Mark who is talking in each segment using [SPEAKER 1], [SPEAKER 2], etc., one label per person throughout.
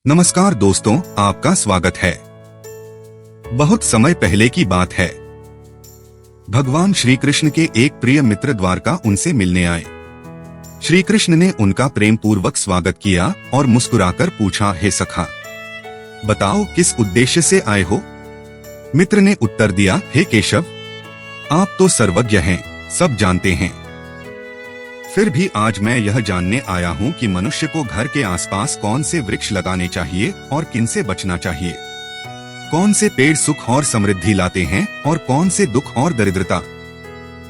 [SPEAKER 1] नमस्कार दोस्तों, आपका स्वागत है। बहुत समय पहले की बात है। भगवान श्री कृष्ण के एक प्रिय मित्र द्वारका उनसे मिलने आए। श्री कृष्ण ने उनका प्रेम पूर्वक स्वागत किया और मुस्कुराकर पूछा, हे सखा, बताओ किस उद्देश्य से आए हो? मित्र ने उत्तर दिया, हे केशव, आप तो सर्वज्ञ हैं, सब जानते हैं। फिर भी आज मैं यह जानने आया हूँ कि मनुष्य को घर के आसपास कौन से वृक्ष लगाने चाहिए और किन से बचना चाहिए। कौन से पेड़ सुख और समृद्धि लाते हैं और कौन से दुख और दरिद्रता।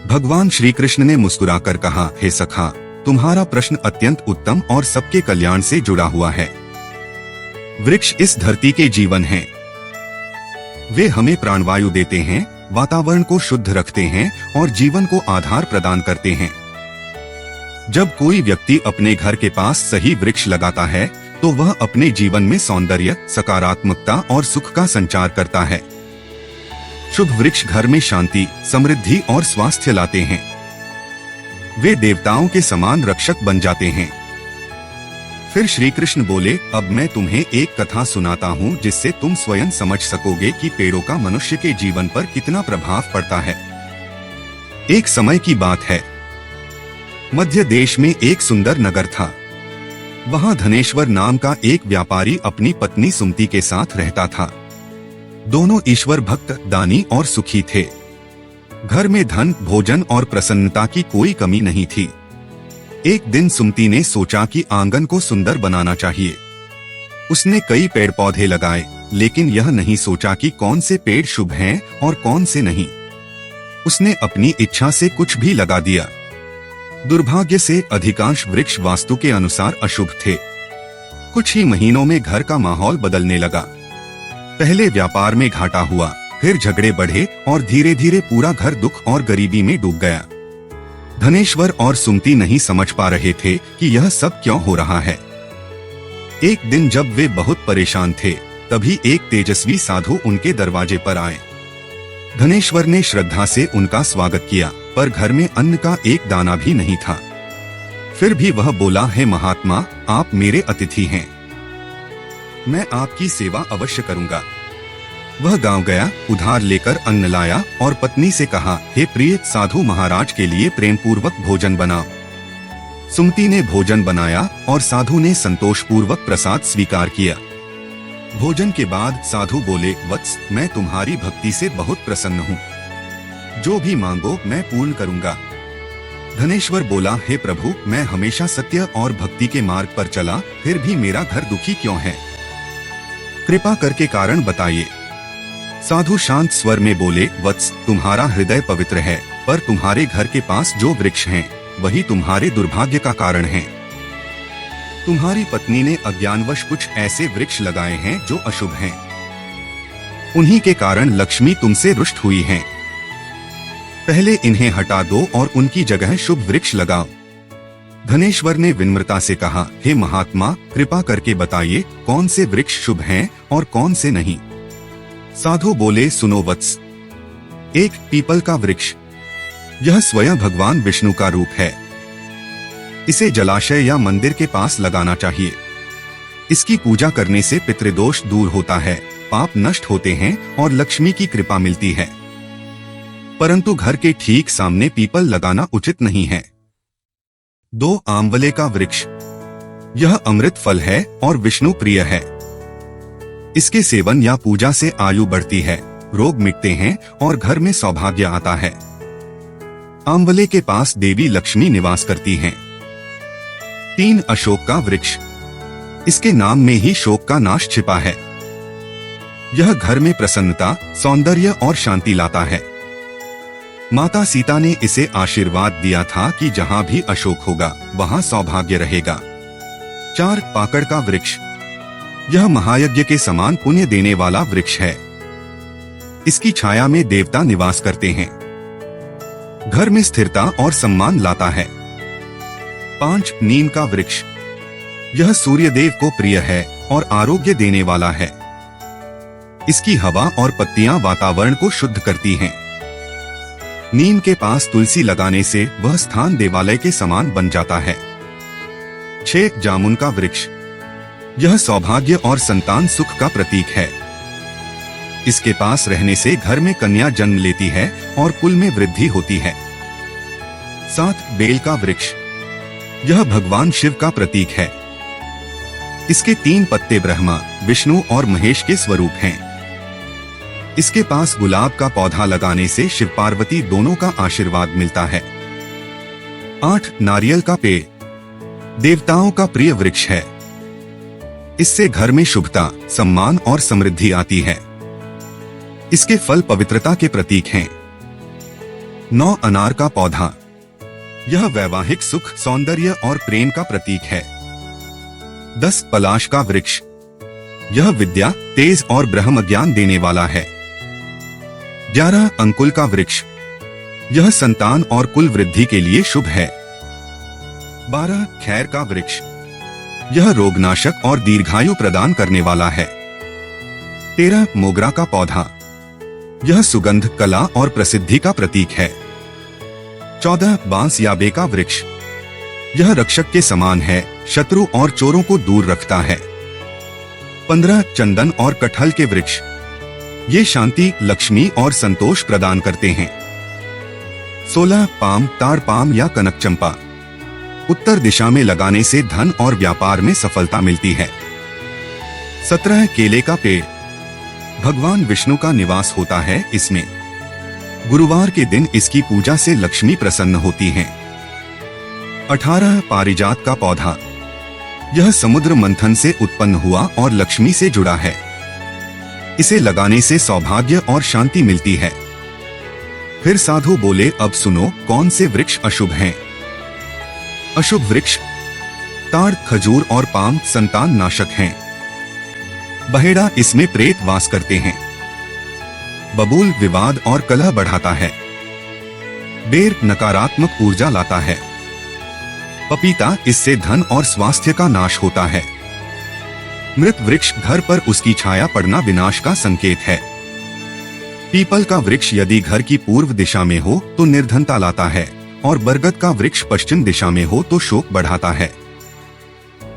[SPEAKER 1] भगवान श्री कृष्ण ने मुस्कुराकर कहा, हे सखा, तुम्हारा प्रश्न अत्यंत उत्तम और सबके कल्याण से जुड़ा हुआ है। वृक्ष इस धरती के जीवन हैं। वे हमें प्राणवायु देते हैं, वातावरण को शुद्ध रखते हैं और जीवन को आधार प्रदान करते हैं। जब कोई व्यक्ति अपने घर के पास सही वृक्ष लगाता है तो वह अपने जीवन में सौंदर्य, सकारात्मकता और सुख का संचार करता है। शुभ वृक्ष घर में शांति, समृद्धि और स्वास्थ्य लाते हैं। वे देवताओं के समान रक्षक बन जाते हैं। फिर श्री कृष्ण बोले, अब मैं तुम्हें एक कथा सुनाता हूँ जिससे तुम स्वयं समझ सकोगे कि पेड़ों का मनुष्य के जीवन पर कितना प्रभाव पड़ता है। एक समय की बात है। मध्य देश में एक सुंदर नगर था। वहां धनेश्वर नाम का एक व्यापारी अपनी पत्नी सुमति के साथ रहता था। दोनों ईश्वर भक्त, दानी और सुखी थे। घर में धन, भोजन और प्रसन्नता की कोई कमी नहीं थी। एक दिन सुमति ने सोचा कि आंगन को सुंदर बनाना चाहिए। उसने कई पेड़ पौधे लगाए, लेकिन यह नहीं सोचा कि कौन से पेड़ शुभ हैं और कौन से नहीं। उसने अपनी इच्छा से कुछ भी लगा दिया। दुर्भाग्य से अधिकांश वृक्ष वास्तु के अनुसार अशुभ थे। कुछ ही महीनों में घर का माहौल बदलने लगा। पहले व्यापार में घाटा हुआ, फिर झगड़े बढ़े और धीरे धीरे पूरा घर दुख और गरीबी में डूब गया। धनेश्वर और सुमति नहीं समझ पा रहे थे कि यह सब क्यों हो रहा है। एक दिन जब वे बहुत परेशान थे, तभी एक तेजस्वी साधु उनके दरवाजे पर आए। धनेश्वर ने श्रद्धा से उनका स्वागत किया, पर घर में अन्न का एक दाना भी नहीं था। फिर भी वह बोला, हे महात्मा, आप मेरे अतिथि हैं। मैं आपकी सेवा अवश्य करूंगा। वह गांव गया, उधार लेकर अन्न लाया और पत्नी से कहा, हे प्रिय साधु महाराज के लिए प्रेम पूर्वक भोजन बनाओ। सुमति ने भोजन बनाया और साधु ने संतोष पूर्वक प्रसाद स्वीकार किया। भोजन के बाद साधु बोले, वत्स, मैं तुम्हारी भक्ति से बहुत प्रसन्न हूँ। जो भी मांगो मैं पूर्ण करूंगा। धनेश्वर बोला, हे प्रभु, मैं हमेशा सत्य और भक्ति के मार्ग पर चला, फिर भी मेरा घर दुखी क्यों है? कृपा करके कारण बताइए। साधु शांत स्वर में बोले, वत्स, तुम्हारा हृदय पवित्र है, पर तुम्हारे घर के पास जो वृक्ष हैं, वही तुम्हारे दुर्भाग्य का कारण है। तुम्हारी पत्नी ने अज्ञानवश कुछ ऐसे वृक्ष लगाए हैं जो अशुभ हैं। उन्हीं के कारण लक्ष्मी तुमसे रुष्ट हुई हैं। पहले इन्हें हटा दो और उनकी जगह शुभ वृक्ष लगाओ। धनेश्वर ने विनम्रता से कहा, हे महात्मा, कृपा करके बताइए कौन से वृक्ष शुभ हैं और कौन से नहीं। साधु बोले, सुनो वत्स, एक पीपल का वृक्ष, यह स्वयं भगवान विष्णु का रूप है। इसे जलाशय या मंदिर के पास लगाना चाहिए। इसकी पूजा करने से पितृदोष दूर होता है, पाप नष्ट होते हैं और लक्ष्मी की कृपा मिलती है। परंतु घर के ठीक सामने पीपल लगाना उचित नहीं है। 2 आंवले का वृक्ष, यह अमृत फल है और विष्णु प्रिय है। इसके सेवन या पूजा से आयु बढ़ती है, रोग मिटते हैं और घर में सौभाग्य आता है। आंवले के पास देवी लक्ष्मी निवास करती हैं। 3 अशोक का वृक्ष, इसके नाम में ही शोक का नाश छिपा है। यह घर में प्रसन्नता, सौंदर्य और शांति लाता है। माता सीता ने इसे आशीर्वाद दिया था कि जहाँ भी अशोक होगा वहाँ सौभाग्य रहेगा। 4 पाकड़ का वृक्ष, यह महायज्ञ के समान पुण्य देने वाला वृक्ष है। इसकी छाया में देवता निवास करते हैं। घर में स्थिरता और सम्मान लाता है। 5 नीम का वृक्ष, यह सूर्यदेव को प्रिय है और आरोग्य देने वाला है। इसकी हवा और पत्तियां वातावरण को शुद्ध करती हैं। नीम के पास तुलसी लगाने से वह स्थान देवालय के समान बन जाता है। 6 जामुन का वृक्ष, यह सौभाग्य और संतान सुख का प्रतीक है। इसके पास रहने से घर में कन्या जन्म लेती है और कुल में वृद्धि होती है। 7. बेल का वृक्ष। यह भगवान शिव का प्रतीक है। इसके 3 पत्ते ब्रह्मा, विष्णु और महेश के स्वरूप हैं। इसके पास गुलाब का पौधा लगाने से शिव पार्वती दोनों का आशीर्वाद मिलता है। 8. नारियल का पेड़। देवताओं का प्रिय वृक्ष है। इससे घर में शुभता, सम्मान और समृद्धि आती है। इसके फल पवित्रता के प्रतीक हैं। 9. अनार का पौधा। यह वैवाहिक सुख, सौंदर्य और प्रेम का प्रतीक है। 10. पलाश का वृक्ष। यह विद्या, तेज और ब्रह्म ज्ञान देने वाला है। 11. अंकुल का वृक्ष। यह संतान और कुल वृद्धि के लिए शुभ है। 12. खैर का वृक्ष। यह रोगनाशक और दीर्घायु प्रदान करने वाला है। 13. मोगरा का पौधा। यह सुगंध, कला और प्रसिद्धि का प्रतीक है। 14. बांस या बे का वृक्ष। यह रक्षक के समान है, शत्रु और चोरों को दूर रखता है। 15. चंदन और कटहल के वृक्ष। ये शांति, लक्ष्मी और संतोष प्रदान करते हैं। 16. पाम, ताड़ पाम या कनक चंपा। उत्तर दिशा में लगाने से धन और व्यापार में सफलता मिलती है। 17. केले का पेड़। भगवान विष्णु का निवास होता है इसमें। गुरुवार के दिन इसकी पूजा से लक्ष्मी प्रसन्न होती हैं। 18. पारिजात का पौधा। यह समुद्र मंथन से उत्पन्न हुआ और लक्ष्मी से जुड़ा है। इसे लगाने से सौभाग्य और शांति मिलती है। फिर साधु बोले, अब सुनो कौन से वृक्ष अशुभ हैं। अशुभ वृक्ष ताड़, खजूर और पाम संतान नाशक हैं। बहेड़ा, इसमें प्रेत वास करते हैं। बबूल विवाद और कलह बढ़ाता है। बेर नकारात्मक ऊर्जा लाता है। पपीता, इससे धन और स्वास्थ्य का नाश होता है। मृत वृक्ष, घर पर उसकी छाया पड़ना विनाश का संकेत है। पीपल का वृक्ष यदि घर की पूर्व दिशा में हो तो निर्धनता लाता है और बरगद का वृक्ष पश्चिम दिशा में हो तो शोक बढ़ाता है।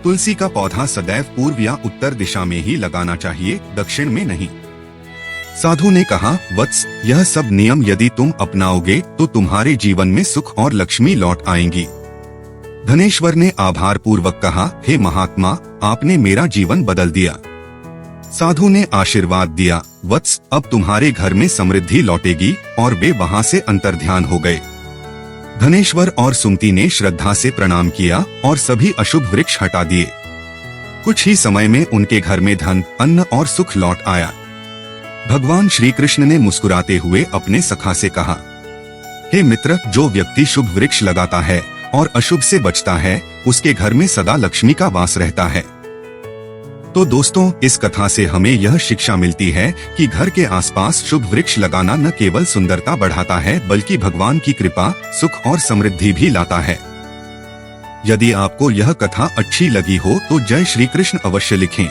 [SPEAKER 1] तुलसी का पौधा सदैव पूर्व या उत्तर दिशा में ही लगाना चाहिए, दक्षिण में नहीं। साधु ने कहा, वत्स, यह सब नियम यदि तुम अपनाओगे तो तुम्हारे जीवन में सुख और लक्ष्मी लौट आएंगी। धनेश्वर ने आभार पूर्वक कहा, हे महात्मा, आपने मेरा जीवन बदल दिया। साधु ने आशीर्वाद दिया, वत्स, अब तुम्हारे घर में समृद्धि लौटेगी, और वे वहां से अंतर्ध्यान हो गए। धनेश्वर और सुमति ने श्रद्धा से प्रणाम किया और सभी अशुभ वृक्ष हटा दिए। कुछ ही समय में उनके घर में धन, अन्न और सुख लौट आया। भगवान श्री कृष्ण ने मुस्कुराते हुए अपने सखा से कहा, हे मित्र, जो व्यक्ति शुभ वृक्ष लगाता है और अशुभ से बचता है, उसके घर में सदा लक्ष्मी का वास रहता है। तो दोस्तों, इस कथा से हमें यह शिक्षा मिलती है कि घर के आसपास शुभ वृक्ष लगाना न केवल सुंदरता बढ़ाता है बल्कि भगवान की कृपा, सुख और समृद्धि भी लाता है। यदि आपको यह कथा अच्छी लगी हो तो जय श्री कृष्ण अवश्य लिखें।